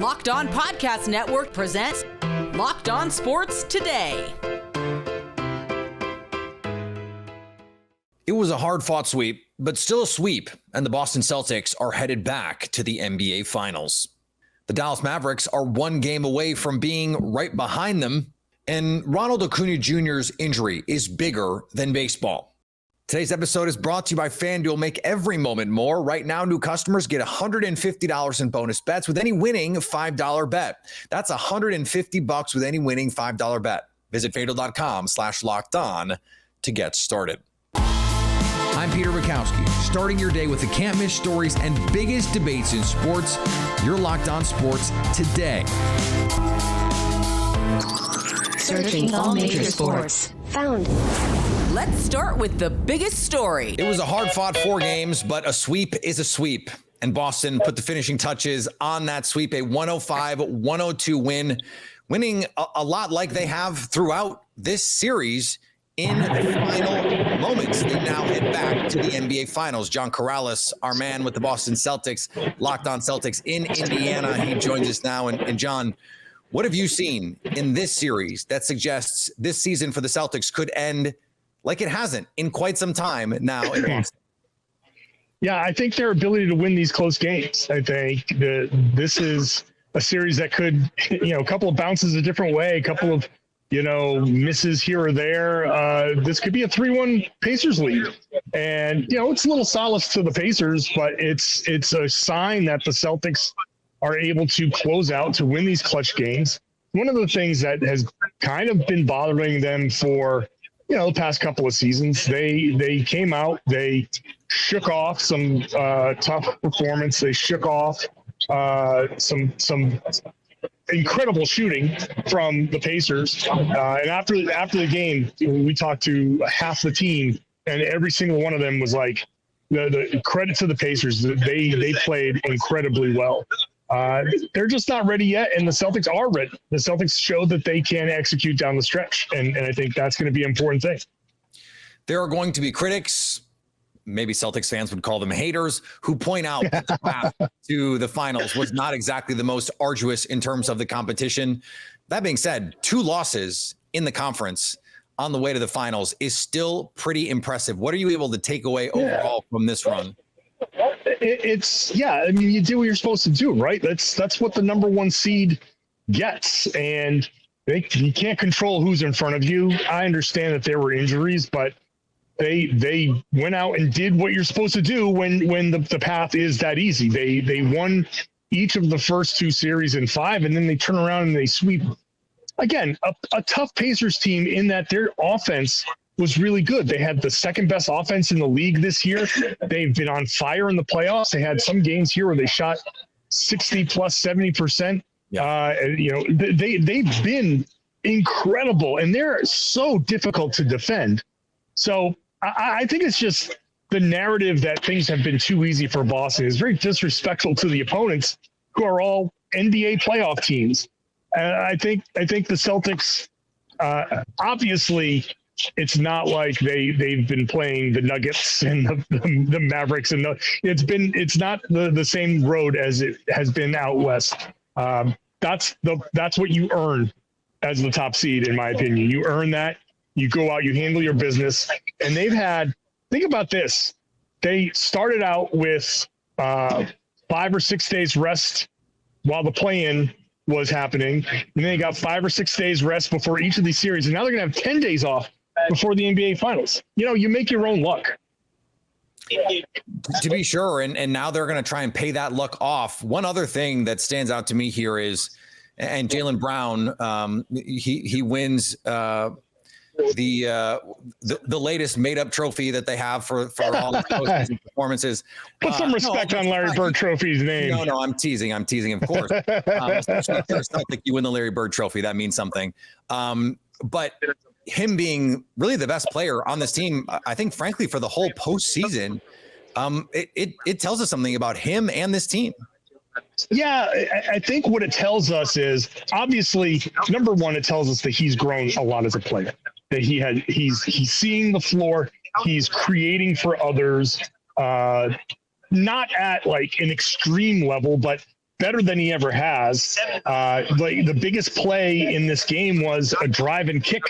Locked On Podcast Network presents Locked On Sports Today. It was a hard-fought sweep, but still a sweep, and the Boston Celtics are headed back to the NBA Finals. The Dallas Mavericks are one game away from being right behind them, and Ronald Acuna Jr.'s injury is bigger than baseball. Today's episode is brought to you by FanDuel. Make every moment more. Right now, new customers get $150 in bonus bets with any winning $5 bet. That's $150 with any winning $5 bet. Visit FanDuel.com/lockedon to get started. I'm Peter Bukowski, starting your day with the can't-miss stories and biggest debates in sports. You're Locked On Sports Today. Searching all major sports. Found. Let's start with the biggest story. It was a hard-fought 4 games, but a sweep is a sweep. And Boston put the finishing touches on that sweep, a 105-102 win, winning a lot like they have throughout this series. In the final moments, they now head back to the NBA Finals. John Corrales, our man with the Boston Celtics, Locked On Celtics in Indiana. He joins us now. And John, what have you seen in this series that suggests this season for the Celtics could end like it hasn't in quite some time now in Boston? Yeah, I think their ability to win these close games. I think this is a series that could, a couple of bounces a different way, a couple of misses here or there. This could be a 3-1 Pacers lead. And, it's a little solace to the Pacers, but it's a sign that the Celtics are able to close out to win these clutch games. One of the things that has kind of been bothering them for, the past couple of seasons, they came out, they shook off some tough performance. They shook off some incredible shooting from the Pacers. And after the game, we talked to half the team, and every single one of them was like, the credit to the Pacers. They played incredibly well. They're just not ready yet, and the Celtics are ready. The Celtics showed that they can execute down the stretch, and I think that's going to be an important thing. There are going to be critics, maybe Celtics fans would call them haters, who point out that the path to the finals was not exactly the most arduous in terms of the competition. That being said, 2 losses in the conference on the way to the finals is still pretty impressive. What are you able to take away overall from this run? You do what you're supposed to do, right? That's what the number 1 seed gets. And you can't control who's in front of you. I understand that there were injuries, but they went out and did what you're supposed to do when the path is that easy. They won each of the first 2 series in 5, and then they turn around and they sweep. Again, a tough Pacers team in that their offense was really good. They had the second best offense in the league this year. They've been on fire in the playoffs. They had some games here where they shot 60 plus 70%. Yeah. They've been incredible, and they're so difficult to defend. So I think it's just the narrative that things have been too easy for Boston is very disrespectful to the opponents, who are all NBA playoff teams. I think the Celtics, obviously, it's not like they've been playing the Nuggets and the Mavericks, and it's not the same road as it has been out west. That's what you earn as the top seed, in my opinion. You earn that. You go out, you handle your business, and think about this. They started out with 5 or 6 days rest while the play-in was happening, and then they got 5 or 6 days rest before each of these series, and now they're going to have 10 days off before the NBA Finals. You make your own luck. To be sure, and now they're going to try and pay that luck off. One other thing that stands out to me here is, and Jaylen Brown, he wins the latest made-up trophy that they have for all the postseason performances. Put some respect on Larry Bird Trophy's name. No, I'm teasing, of course. Especially if you're Celtic, you win the Larry Bird Trophy. That means something. But him being really the best player on this team, I think, frankly, for the whole postseason, it tells us something about him and this team. Yeah, I think what it tells us is, obviously, number one, it tells us that he's grown a lot as a player. That he's seeing the floor, he's creating for others, not at like an extreme level, but better than he ever has. Like the biggest play in this game was a drive and kick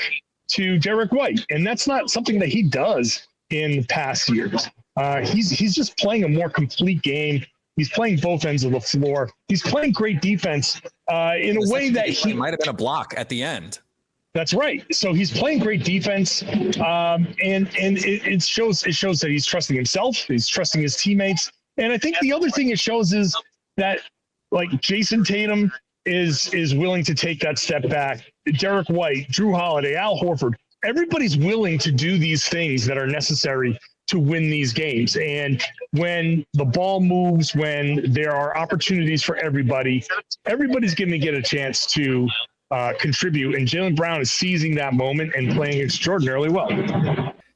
to Derek White, and that's not something that he does in past years. He's just playing a more complete game. He's playing both ends of the floor. He's playing great defense in a way that he might have been a block at the end. That's right. So he's playing great defense, and it shows that he's trusting himself. He's trusting his teammates, and I think the other thing it shows is that like Jason Tatum is willing to take that step back. Derek White, Drew Holiday, Al Horford, everybody's willing to do these things that are necessary to win these games. And when the ball moves, when there are opportunities for everybody's going to get a chance to contribute. And Jaylen Brown is seizing that moment and playing extraordinarily well.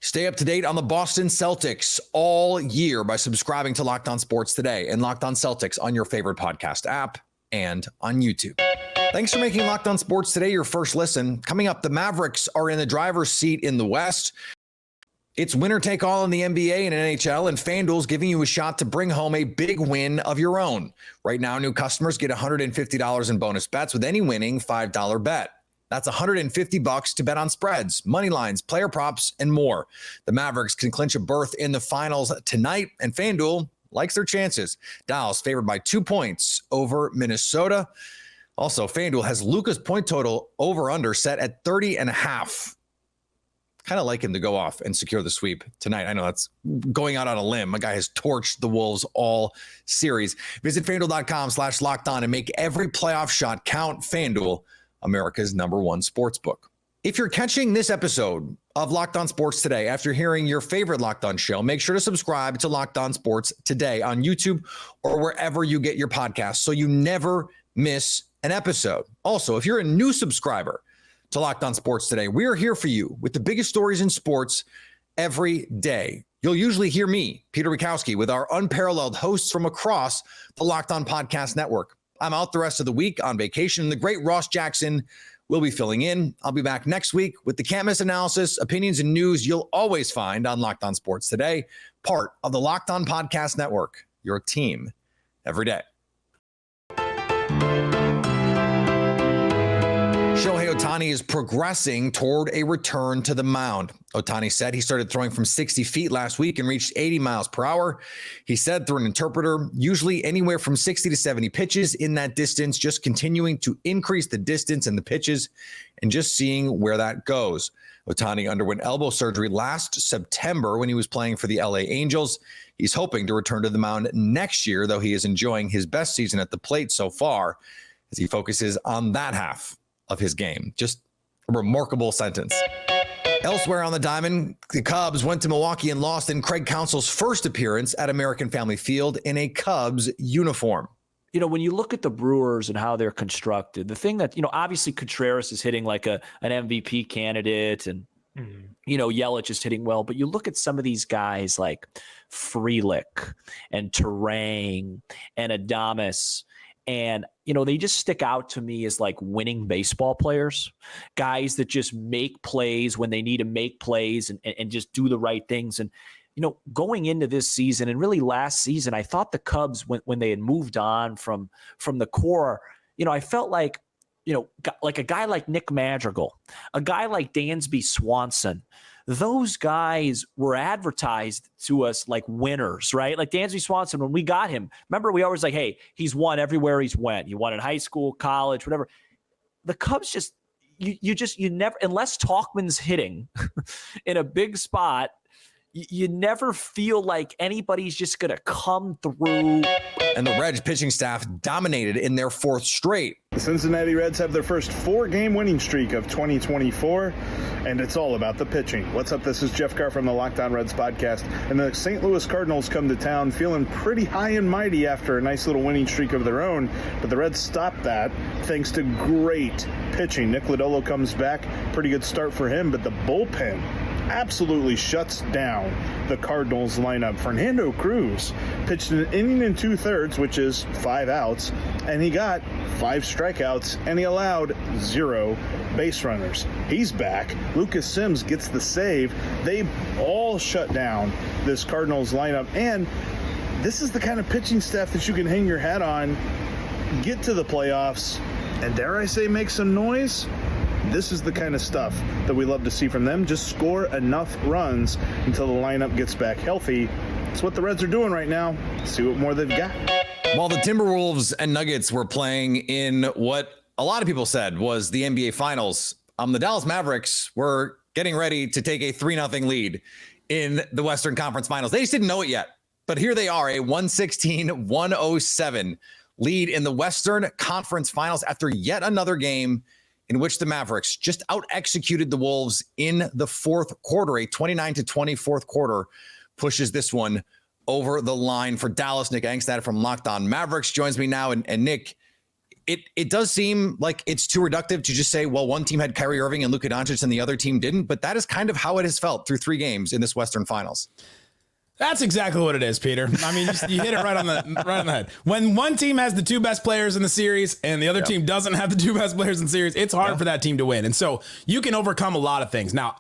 Stay up to date on the Boston Celtics all year by subscribing to Locked On Sports Today and Locked On Celtics on your favorite podcast app and on YouTube. Thanks for making Locked On Sports Today your first listen. Coming up, the Mavericks are in the driver's seat in the West. It's winner take all in the NBA and NHL, and FanDuel's giving you a shot to bring home a big win of your own. Right now, new customers get $150 in bonus bets with any winning $5 bet. That's $150 to bet on spreads, money lines, player props, and more. The Mavericks can clinch a berth in the finals tonight, and FanDuel likes their chances. Dallas favored by 2 points over Minnesota. Also, FanDuel has Luka's point total over-under set at 30.5. Kind of like him to go off and secure the sweep tonight. I know that's going out on a limb. A guy has torched the Wolves all series. Visit FanDuel.com/lockedon and make every playoff shot count. FanDuel, America's #1 sportsbook. If you're catching this episode of Locked On Sports Today after hearing your favorite Locked On show, make sure to subscribe to Locked On Sports Today on YouTube or wherever you get your podcasts so you never miss an episode. Also, if you're a new subscriber to Locked On Sports Today, we are here for you with the biggest stories in sports every day. You'll usually hear me, Peter Bukowski, with our unparalleled hosts from across the Locked On Podcast Network. I'm out the rest of the week on vacation. The great Ross Jackson will be filling in. I'll be back next week with the can't miss analysis, opinions, and news you'll always find on Locked On Sports Today, part of the Locked On Podcast Network, your team every day. Shohei Ohtani is progressing toward a return to the mound. Ohtani said he started throwing from 60 feet last week and reached 80 miles per hour. He said through an interpreter, usually anywhere from 60 to 70 pitches in that distance, just continuing to increase the distance and the pitches and just seeing where that goes. Ohtani underwent elbow surgery last September when he was playing for the LA Angels. He's hoping to return to the mound next year, though he is enjoying his best season at the plate so far as he focuses on that half of his game. Just a remarkable sentence. Elsewhere on the diamond, the Cubs went to Milwaukee and lost in Craig Counsell's first appearance at American Family Field in a Cubs uniform. You know, when you look at the Brewers and how they're constructed, the thing that, obviously Contreras is hitting like an MVP candidate and, Yelich is hitting well, but you look at some of these guys like Frelick and Terang and Adames, and, they just stick out to me as like winning baseball players, guys that just make plays when they need to make plays and just do the right things. And, going into this season and really last season, I thought the Cubs, when they had moved on from the core, I felt like, like a guy like Nick Madrigal, a guy like Dansby Swanson, those guys were advertised to us like winners, right? Like Dansby Swanson, when we got him, remember we always like, hey, he's won everywhere he's went. He won in high school, college, whatever. The Cubs just, you never, unless Tauchman's hitting in a big spot, you never feel like anybody's just going to come through. And the Reds pitching staff dominated in their fourth straight. The Cincinnati Reds have their first 4-game winning streak of 2024, and it's all about the pitching. What's up? This is Jeff Carr from the Locked On Reds podcast, and the St. Louis Cardinals come to town feeling pretty high and mighty after a nice little winning streak of their own, but the Reds stopped that thanks to great pitching. Nick Lodolo comes back, pretty good start for him, but the bullpen absolutely shuts down the Cardinals lineup. Fernando Cruz pitched an inning and 2/3, which is 5 outs, and he got 5 strikeouts, and he allowed 0 base runners. He's back. Lucas Sims gets the save. They all shut down this Cardinals lineup, and this is the kind of pitching staff that you can hang your hat on get to the playoffs, and dare I say make some noise, this is the kind of stuff that we love to see from them. Just score enough runs until the lineup gets back healthy. It's what the Reds are doing right now. See what more they've got. While the Timberwolves and Nuggets were playing in what a lot of people said was the NBA Finals, the Dallas Mavericks were getting ready to take a 3-0 lead in the Western Conference Finals. They just didn't know it yet, but here they are, a 116-107 lead in the Western Conference Finals after yet another game in which the Mavericks just out-executed the Wolves in the fourth quarter. A 29-20 fourth quarter pushes this one over the line for Dallas. Nick Angstad from Locked On Mavericks joins me now. And Nick, it does seem like it's too reductive to just say, well, one team had Kyrie Irving and Luka Doncic and the other team didn't, but that is kind of how it has felt through 3 games in this Western Finals. That's exactly what it is, Peter. I mean, you hit it right on the head. When one team has the 2 best players in the series and the other team doesn't have the 2 best players in the series, it's hard for that team to win. And so you can overcome a lot of things. Now,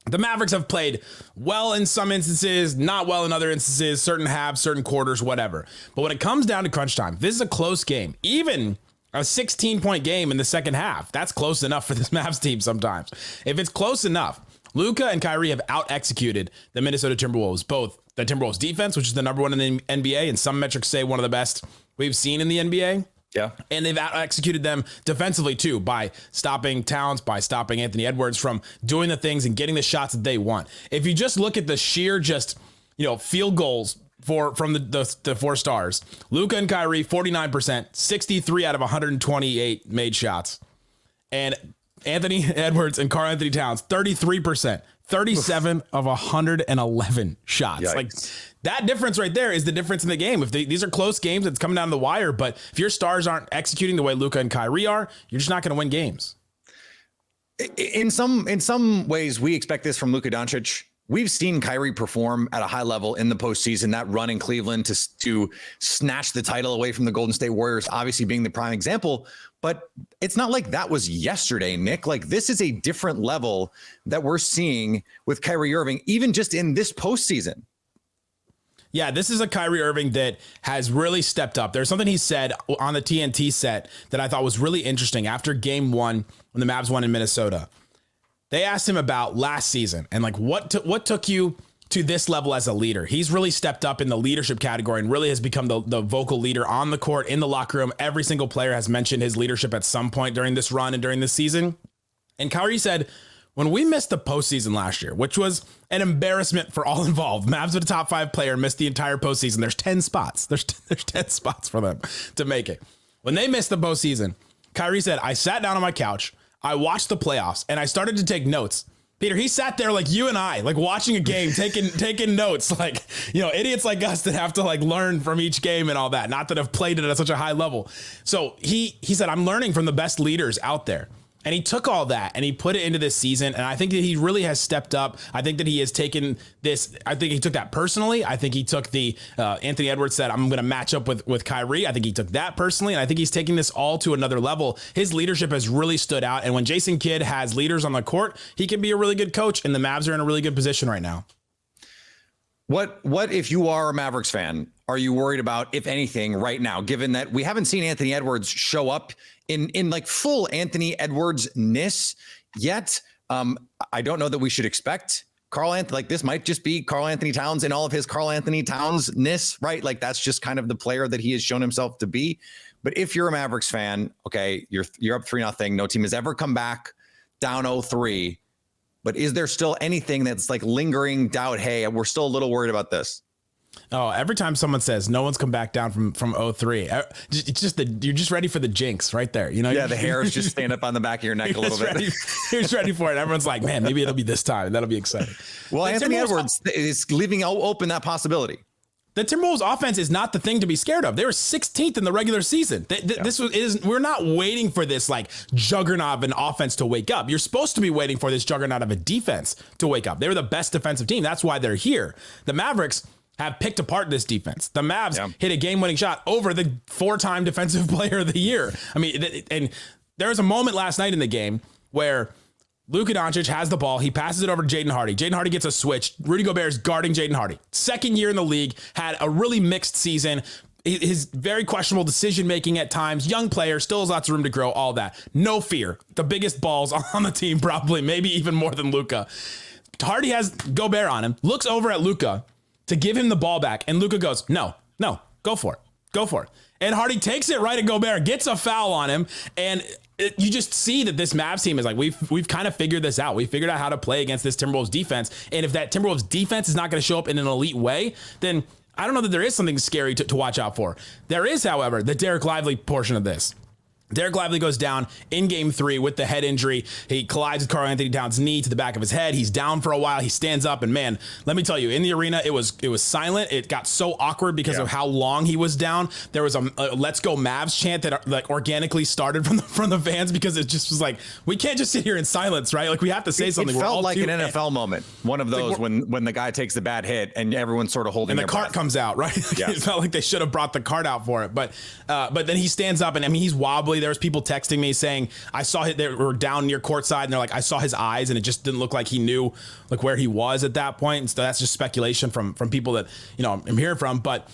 the Mavericks have played well in some instances, not well in other instances, certain halves, certain quarters, whatever. But when it comes down to crunch time, this is a close game. Even a 16-point game in the second half, that's close enough for this Mavs team sometimes. If it's close enough, Luka and Kyrie have out-executed the Minnesota Timberwolves, both the Timberwolves defense, which is the number 1 in the NBA, and some metrics say one of the best we've seen in the NBA. Yeah. And they've out-executed them defensively, too, by stopping Towns, by stopping Anthony Edwards from doing the things and getting the shots that they want. If you just look at the sheer field goals from the 4 stars, Luka and Kyrie, 49%, 63 out of 128 made shots. And Anthony Edwards and Karl Anthony Towns, 33%, 37 of 111 shots. Yikes. Like that difference right there is the difference in the game. If these are close games, it's coming down to the wire. But if your stars aren't executing the way Luka and Kyrie are, you're just not going to win games. In some ways, we expect this from Luka Doncic. We've seen Kyrie perform at a high level in the postseason. That run in Cleveland to snatch the title away from the Golden State Warriors, obviously being the prime example. But it's not like that was yesterday, Nick. Like this is a different level that we're seeing with Kyrie Irving, even just in this postseason. Yeah, this is a Kyrie Irving that has really stepped up. There's something he said on the TNT set that I thought was really interesting after game 1 when the Mavs won in Minnesota. They asked him about last season and like what took you to this level as a leader. He's really stepped up in the leadership category and really has become the vocal leader on the court, in the locker room. Every single player has mentioned his leadership at some point during this run and during this season. And Kyrie said, when we missed the postseason last year, which was an embarrassment for all involved, Mavs with a top 5 player missed the entire postseason. There's 10 spots. There's 10 spots for them to make it. When they missed the postseason, Kyrie said, I sat down on my couch, I watched the playoffs, and I started to take notes. Peter, he sat there like you and I, like watching a game, taking notes, like, idiots like us that have to like learn from each game and all that, not that have played it at such a high level. So he said, I'm learning from the best leaders out there. And he took all that and he put it into this season. And I think that he really has stepped up. I think that he has taken this. I think he took that personally. I think he took the Anthony Edwards said, I'm going to match up with Kyrie. I think he took that personally. And I think he's taking this all to another level. His leadership has really stood out. And when Jason Kidd has leaders on the court, he can be a really good coach. And the Mavs are in a really good position right now. What if you are a Mavericks fan, are you worried about, if anything, right now, given that we haven't seen Anthony Edwards show up in like full Anthony Edwards-ness yet? I don't know that we should expect Karl Anthony, like this might just be Karl Anthony Towns in all of his Karl Anthony Towns-ness, right? Like that's just kind of the player that he has shown himself to be. But if you're a Mavericks fan, okay, you're up 3-0. No team has ever come back down 0-3. But is there still anything that's like lingering doubt? Hey, we're still a little worried about this. Oh, every time someone says no one's come back down from 0-3, it's just you're just ready for the jinx right there. Yeah, the hair is just standing up on the back of your neck a little bit. You're just ready for it. Everyone's like, man, maybe it'll be this time. That'll be exciting. Well, Anthony Edwards is leaving open that possibility. The Timberwolves offense is not the thing to be scared of. They were 16th in the regular season. We're not waiting for this like juggernaut of an offense to wake up. You're supposed to be waiting for this juggernaut of a defense to wake up. They were the best defensive team. That's why they're here. The Mavericks have picked apart this defense. The Mavs hit a game-winning shot over the 4-time defensive player of the year. I mean, and there was a moment last night in the game where Luka Doncic has the ball. He passes it over to Jaden Hardy. Jaden Hardy gets a switch. Rudy Gobert is guarding Jaden Hardy. Second year in the league, had a really mixed season. his very questionable decision making at times. Young player, still has lots of room to grow. All that, no fear. The biggest balls on the team, probably, maybe even more than Luka. Hardy has Gobert on him. Looks over at Luka to give him the ball back, and Luka goes, "No, go for it." And Hardy takes it right at Gobert, gets a foul on him, and you just see that this Mavs team is like, we've kind of figured this out. We figured out how to play against this Timberwolves defense. And if that Timberwolves defense is not going to show up in an elite way, then I don't know that there is something scary to watch out for. There is, however, the Derek Lively portion of this. Derek Lively goes down in game 3 with the head injury. He collides with Karl-Anthony Towns' knee to the back of his head. He's down for a while. He stands up, and man, let me tell you, in the arena, it was silent. It got so awkward because of how long he was down. There was a "Let's go Mavs" chant that like organically started from the fans, because it just was like, we can't just sit here in silence, right? Like, we have to say something. It felt like an NFL moment. One of those when the guy takes the bad hit and everyone's sort of holding their breath. And the cart comes out, right? It felt like they should have brought the cart out for it. But then he stands up, and I mean, he's wobbly. There's people texting me saying, I saw it, they were down near courtside, and they're like, I saw his eyes, and it just didn't look like he knew like where he was at that point. And so that's just speculation from people that, you know, I'm hearing from. But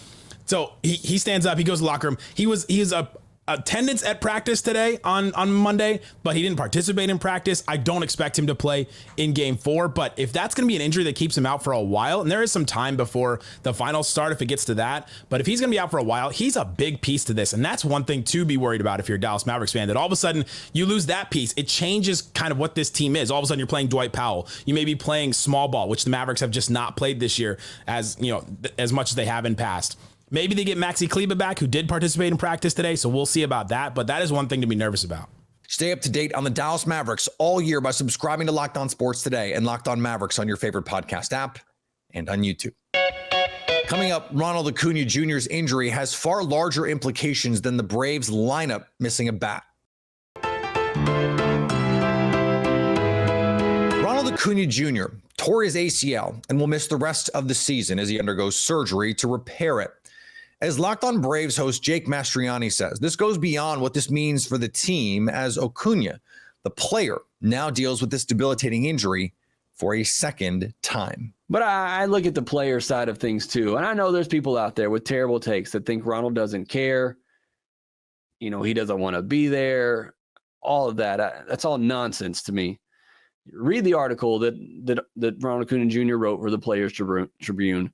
so he stands up, he goes to the locker room. He is a attendance at practice today on Monday, but he didn't participate in practice. I don't expect him to play in game 4, but if that's going to be an injury that keeps him out for a while, and there is some time before the finals start if it gets to that, but if he's going to be out for a while, he's a big piece to this. And that's one thing to be worried about if you're a Dallas Mavericks fan, that all of a sudden you lose that piece. It changes kind of what this team is. All of a sudden you're playing Dwight Powell. You may be playing small ball, which the Mavericks have just not played this year as much as they have in past. Maybe they get Maxi Kleber back, who did participate in practice today, so we'll see about that. But that is one thing to be nervous about. Stay up to date on the Dallas Mavericks all year by subscribing to Locked On Sports Today and Locked On Mavericks on your favorite podcast app and on YouTube. Coming up, Ronald Acuna Jr.'s injury has far larger implications than the Braves lineup missing a bat. Ronald Acuna Jr. tore his ACL and will miss the rest of the season as he undergoes surgery to repair it. As Locked On Braves host Jake Mastriani says, this goes beyond what this means for the team, as Acuna, the player, now deals with this debilitating injury for a second time. But I look at the player side of things too. And I know there's people out there with terrible takes that think Ronald doesn't care. You know, he doesn't want to be there. All of that. That's all nonsense to me. Read the article that Ronald Acuna Jr. wrote for the Players Tribune.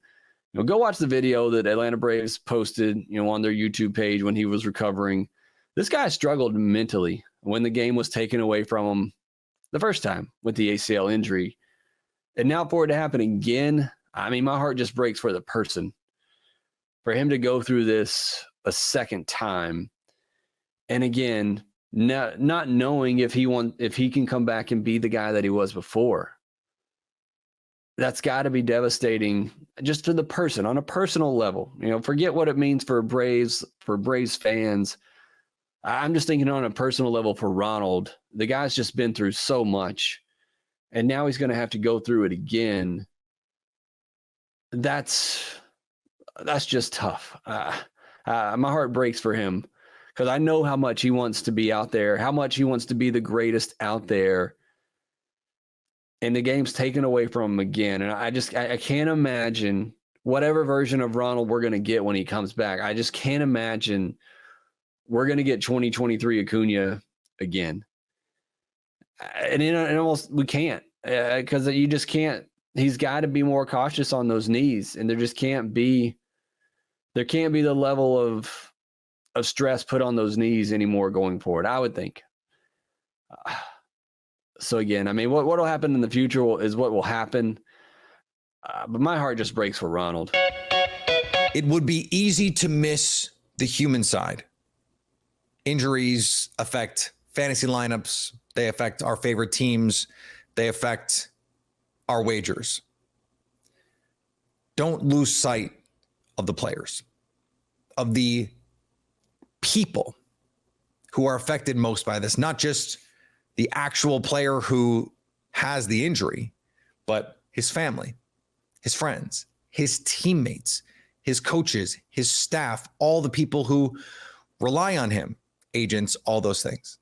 Go watch the video that Atlanta Braves posted, on their YouTube page when he was recovering. This guy struggled mentally when the game was taken away from him the first time with the ACL injury. And now for it to happen again, I mean, my heart just breaks for the person. For him to go through this a second time, and again, not knowing if he can come back and be the guy that he was before. That's got to be devastating just to the person on a personal level. Forget what it means for Braves fans. I'm just thinking on a personal level for Ronald. The guy's just been through so much, and now he's going to have to go through it again. That's just tough. My heart breaks for him because I know how much he wants to be out there, how much he wants to be the greatest out there. And the game's taken away from him again. And I can't imagine whatever version of Ronald we're going to get when he comes back. I just can't imagine we're going to get 2023 Acuna again. And almost we can't because you just can't. He's got to be more cautious on those knees. And there can't be the level of stress put on those knees anymore going forward, I would think. So again, I mean, what will happen in the future is what will happen. But my heart just breaks for Ronald. It would be easy to miss the human side. Injuries affect fantasy lineups. They affect our favorite teams. They affect our wagers. Don't lose sight of the players, of the people who are affected most by this, not just the actual player who has the injury, but his family, his friends, his teammates, his coaches, his staff, all the people who rely on him, agents, all those things.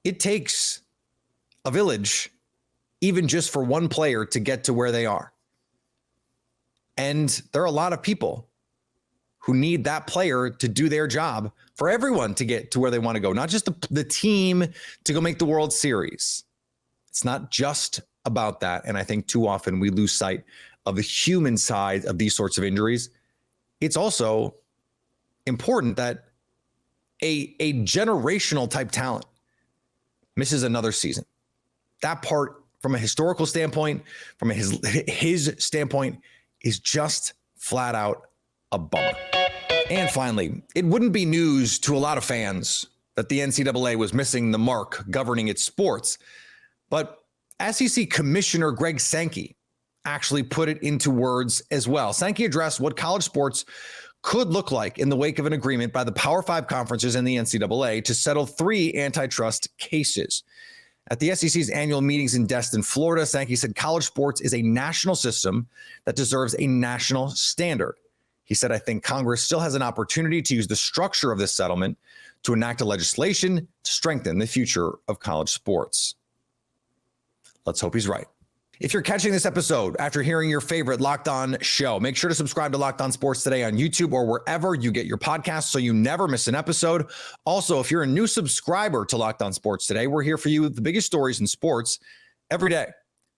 It takes a village, even just for one player to get to where they are. And there are a lot of people who need that player to do their job for everyone to get to where they want to go, not just the team to go make the World Series. It's not just about that. And I think too often we lose sight of the human side of these sorts of injuries. It's also important that a generational type talent misses another season. That part, from a historical standpoint, from his standpoint, is just flat out a bummer. And finally, it wouldn't be news to a lot of fans that the NCAA was missing the mark governing its sports, but SEC Commissioner Greg Sankey actually put it into words as well. Sankey addressed what college sports could look like in the wake of an agreement by the Power 5 conferences and the NCAA to settle 3 antitrust cases. At the SEC's annual meetings in Destin, Florida, Sankey said college sports is a national system that deserves a national standard. He said, I think Congress still has an opportunity to use the structure of this settlement to enact a legislation to strengthen the future of college sports. Let's hope he's right. If you're catching this episode after hearing your favorite Locked On show, make sure to subscribe to Locked On Sports Today on YouTube or wherever you get your podcasts so you never miss an episode. Also, if you're a new subscriber to Locked On Sports Today, we're here for you with the biggest stories in sports every day.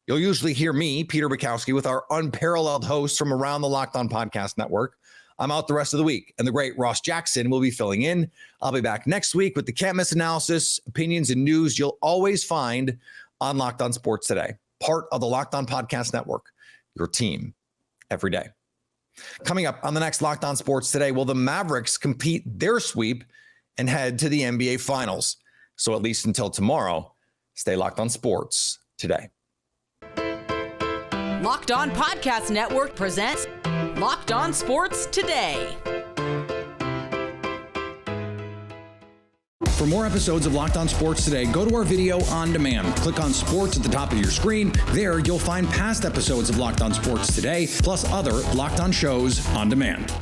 You'll usually hear me, Peter Bukowski, with our unparalleled hosts from around the Locked On Podcast Network. I'm out the rest of the week, and the great Ross Jackson will be filling in. I'll be back next week with the can't miss analysis, opinions, and news you'll always find on Locked On Sports Today, part of the Locked On Podcast Network, your team every day. Coming up on the next Locked On Sports Today, will the Mavericks complete their sweep and head to the NBA Finals? So at least until tomorrow, stay locked on sports today. Locked On Podcast Network presents Locked On Sports Today. For more episodes of Locked On Sports Today, go to our video on demand. Click on sports at the top of your screen. There, you'll find past episodes of Locked On Sports Today, plus other Locked On shows on demand.